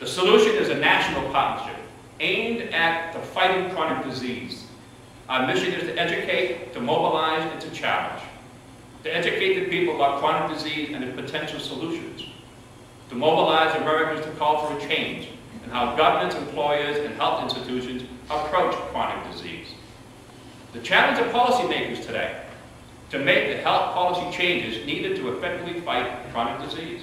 The solution is a national partnership aimed at the fighting chronic disease. Our mission is to educate, to mobilize, and to challenge. To educate the people about chronic disease and its potential solutions. To mobilize Americans to call for a change in how governments, employers, and health institutions approach chronic disease. To challenge the policymakers today to make the health policy changes needed to effectively fight chronic disease.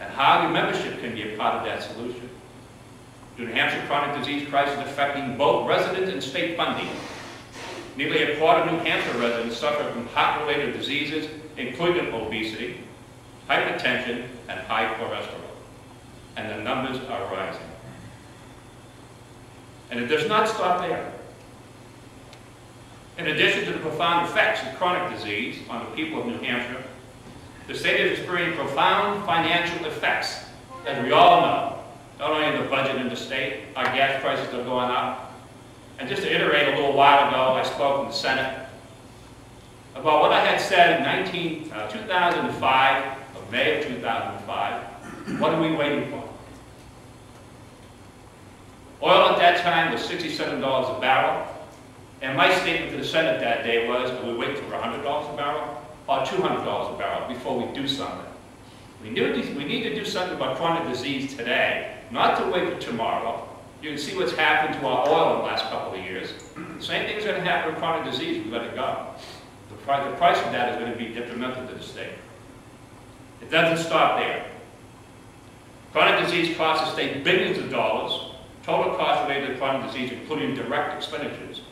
And how your membership can be a part of that solution. The New Hampshire chronic disease crisis affecting both residents and state funding. Nearly a quarter of New Hampshire residents suffer from heart-related diseases, including obesity, hypertension, and high cholesterol. And the numbers are rising. And it does not stop there. In addition to the profound effects of chronic disease on the people of New Hampshire, the state is experiencing profound financial effects, as we all know. Not only in the budget in the state, our gas prices are going up. And just to iterate, a little while ago, I spoke in the Senate about what I had said in 2005, or May of 2005. What are we waiting for? Oil at that time was $67 a barrel. And my statement to the Senate that day was, are we waiting for $100 a barrel or $200 a barrel before we do something? We need to do something about chronic disease today, not to wait for tomorrow. You can see what's happened to our oil in the last couple of years. The same thing's going to happen with chronic disease. We've got to go. The price of that is going to be detrimental to the state. It doesn't stop there. Chronic disease costs the state billions of dollars. Total costs related to chronic disease, including direct expenditures.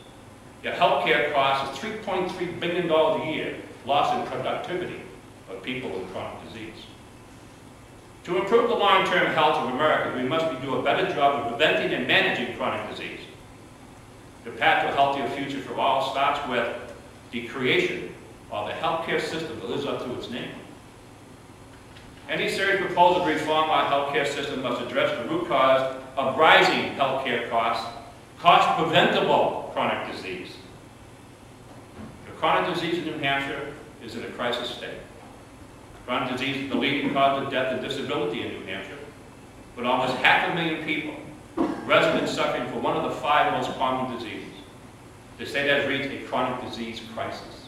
Your health care costs is $3.3 billion a year, loss in productivity of people with chronic disease. To improve the long-term health of America, we must do a better job of preventing and managing chronic disease. The path to a healthier future for all starts with the creation of the healthcare system that lives up to its name. Any serious proposal to reform our healthcare system must address the root cause of rising healthcare costs, cost-preventable chronic disease. The chronic disease in New Hampshire is in a crisis state. Chronic disease is the leading cause of death and disability in New Hampshire, with almost 500,000 people, residents suffering from one of the 5 most common diseases. The state has reached a chronic disease crisis.